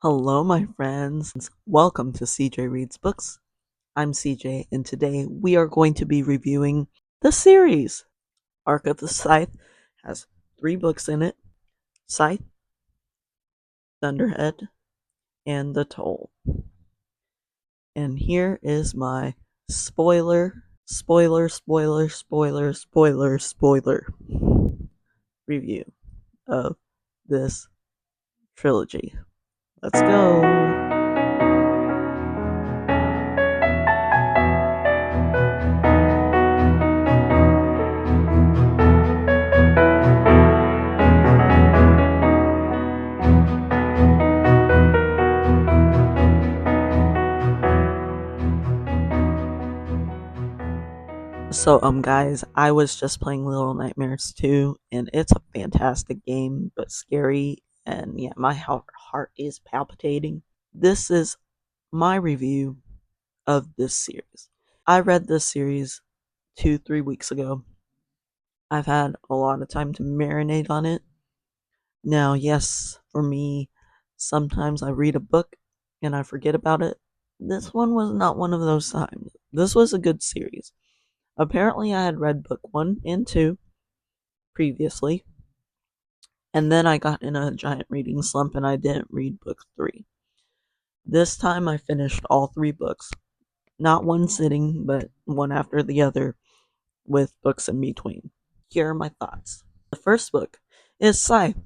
Hello, my friends. Welcome to CJ Reads Books. I'm CJ, and today we are going to be reviewing the series. Arc of the Scythe has 3 books in it: Scythe, Thunderhead, and The Toll. And here is my spoiler review of this trilogy. Let's go! So, guys, I was just playing Little Nightmares 2, and it's a fantastic game, but scary, and yeah, my heart is palpitating. This is my review of this series. I read this series 3 weeks ago. I've had a lot of time to marinate on it. Now, yes, for me, sometimes I read a book and I forget about it. This one was not one of those times. This was a good series. Apparently, I had read book 1 and 2 previously, and then I got in a giant reading slump and I didn't read book 3. This time I finished all 3 books, not one sitting, but one after the other, with books in between. Here are my thoughts. The first book is Scythe.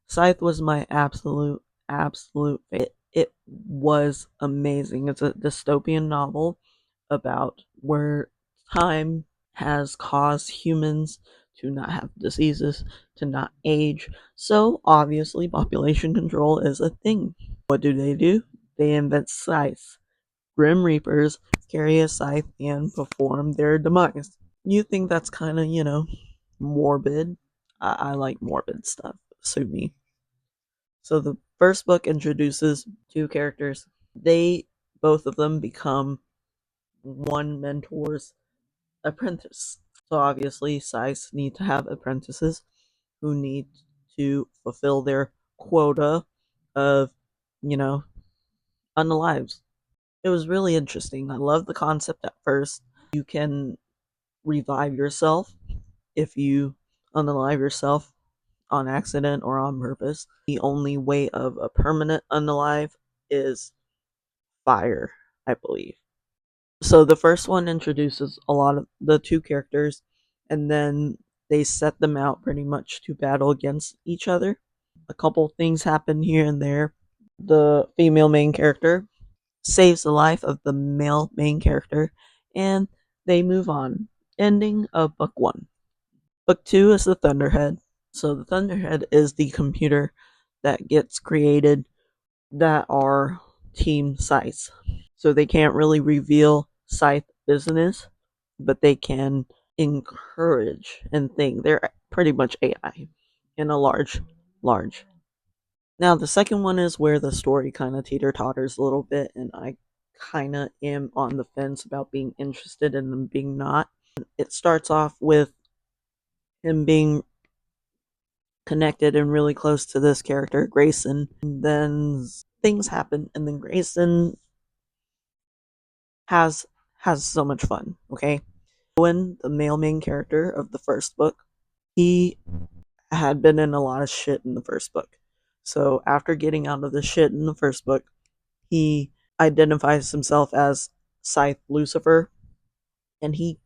Scythe was my absolute favorite. It was amazing. It's a dystopian novel about where time has caused humans to not have diseases, to not age. So obviously population control is a thing. What do? They invent scythes. Grim Reapers carry a scythe and perform their demise. You think that's kind of, morbid? I like morbid stuff. Sue me. So the first book introduces 2 characters. They, both of them, become one mentor's apprentice. So obviously, scythes need to have apprentices who need to fulfill their quota of, you know, unalives. It was really interesting. I loved the concept at first. You can revive yourself if you unalive yourself on accident or on purpose. The only way of a permanent unalive is fire, I believe. So the first one introduces a lot of the 2 characters, and then they set them out pretty much to battle against each other. A couple things happen here and there. The female main character saves the life of the male main character, and they move on. Ending of book 1. Book 2 is the Thunderhead. So the Thunderhead is the computer that gets created that are team Scythe. So they can't really reveal Scythe business, but they can encourage and think. They're pretty much AI in a large. Now the second one is where the story kind of teeter-totters a little bit, and I kind of am on the fence about being interested and them being not. It starts off with him being connected and really close to this character, Grayson. And then things happen, and then Grayson has so much fun. Okay, Owen, the male main character of the first book, he had been in a lot of shit in the first book. So after getting out of the shit in the first book, he identifies himself as Scythe Lucifer, and he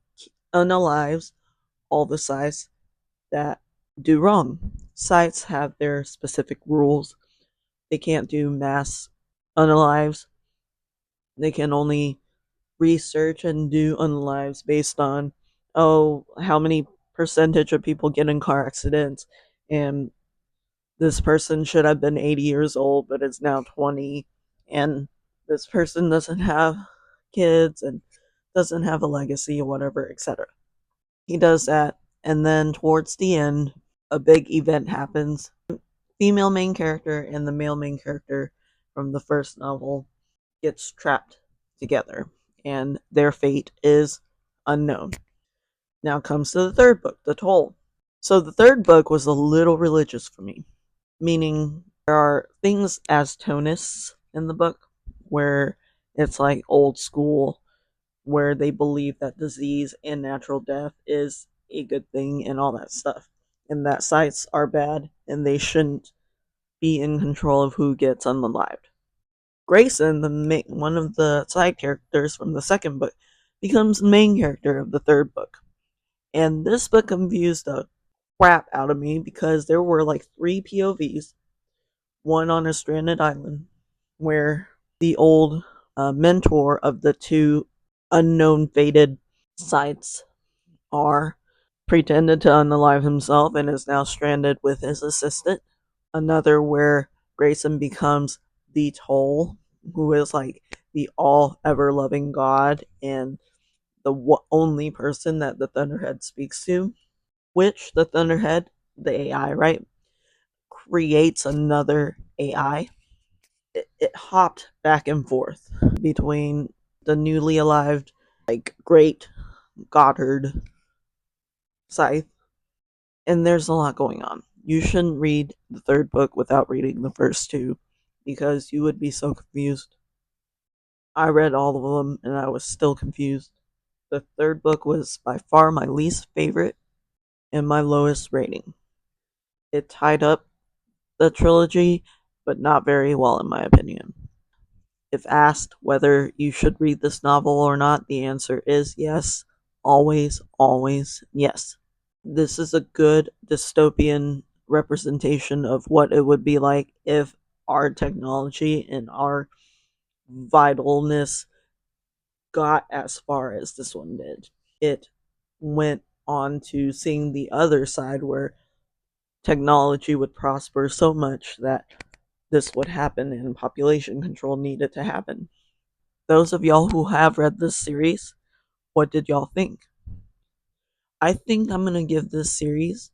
unalives all the Scythes that do wrong. Scythes have their specific rules. They can't do mass unalives. They can only research and do unalives based on, how many percentage of people get in car accidents, and this person should have been 80 years old but is now 20, and this person doesn't have kids and doesn't have a legacy or whatever, etc. He does that, and then towards the end, a big event happens. Female main character and the male main character from the first novel gets trapped together, and their fate is unknown. Now comes to the third book, The Toll. So the third book was a little religious for me, meaning There are things as tonists in the book where it's like old school, where they believe that disease and natural death is a good thing and all that stuff, and that scythes are bad and they shouldn't be in control of who gets unalived. Grayson, one of the side characters from the second book, becomes the main character of the third book. And this book confused the crap out of me because there were like three POVs, one on a stranded island, where the old mentor of the two unknown fated Scythes are pretended to unalive himself and is now stranded with his assistant. Another where Grayson becomes the Toll, who is like the all ever loving god and the only person that the Thunderhead speaks to, which the Thunderhead, the AI, right, creates another AI. It hopped back and forth between the newly alived, like, great Goddard Scythe, and there's a lot going on. You shouldn't read the third book without reading the first two because you would be so confused. I read all of them and I was still confused. The third book was by far my least favorite and my lowest rating. It tied up the trilogy, but not very well, in my opinion. If asked whether you should read this novel or not, the answer is yes. Always, always yes. This is a good dystopian representation of what it would be like if our technology and our vitalness got as far as this one did. It went on to seeing the other side where technology would prosper so much that this would happen and population control needed to happen. Those of y'all who have read this series, what did y'all think? I think I'm going to give this series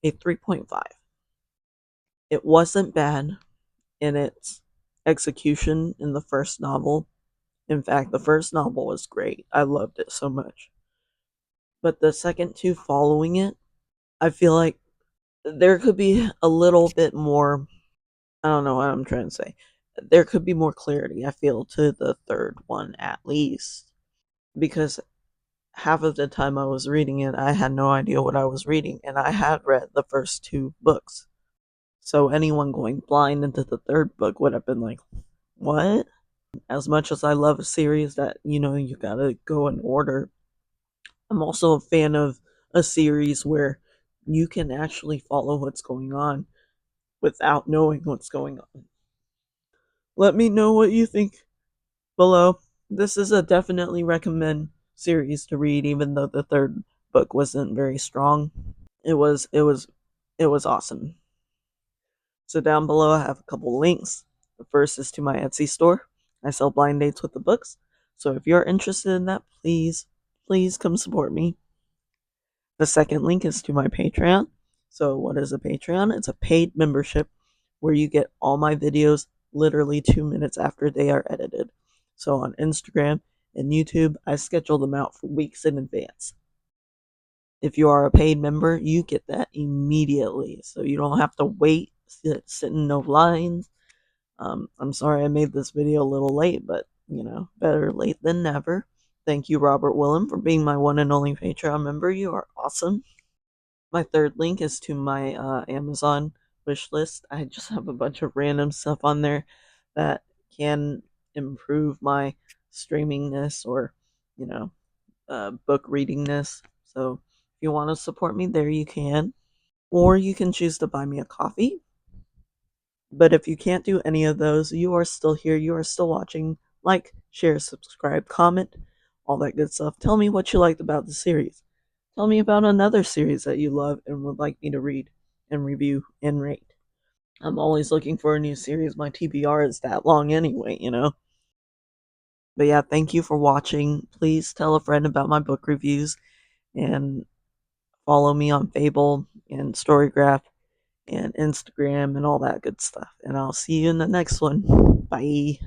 a 3.5. It wasn't bad in its execution in the first novel. In fact, the first novel was great. I loved it so much. But the second two following it, I feel like there could be a little bit more. I don't know what I'm trying to say. There could be more clarity, I feel, to the third one at least. Because half of the time I was reading it, I had no idea what I was reading, and I had read the first two books. So anyone going blind into the third book would have been like, what? As much as I love a series that, you gotta go in order, I'm also a fan of a series where you can actually follow what's going on without knowing what's going on. Let me know what you think below. This is a definitely recommend series to read, even though the third book wasn't very strong. It was awesome. So down below I have a couple links. The first is to my Etsy store. I sell blind dates with the books. So if you're interested in that, please come support me. The second link is to my Patreon. So what is a Patreon? It's a paid membership where you get all my videos literally 2 minutes after they are edited. So on Instagram and YouTube, I schedule them out for weeks in advance. If you are a paid member, you get that immediately. So you don't have to wait, sit in no lines. I'm sorry I made this video a little late, but better late than never. Thank you, Robert Willem, for being my one and only Patreon member. You are awesome. My third link is to my Amazon wish list. I just have a bunch of random stuff on there that can improve my streamingness or, book readingness. So if you want to support me there, you can. Or you can choose to buy me a coffee. But if you can't do any of those, you are still here. You are still watching. Like, share, subscribe, comment, all that good stuff. Tell me what you liked about the series. Tell me about another series that you love and would like me to read and review and rate. I'm always looking for a new series. My TBR is that long anyway. But yeah, thank you for watching. Please tell a friend about my book reviews and follow me on Fable and Storygraph and Instagram and all that good stuff. And I'll see you in the next one. Bye.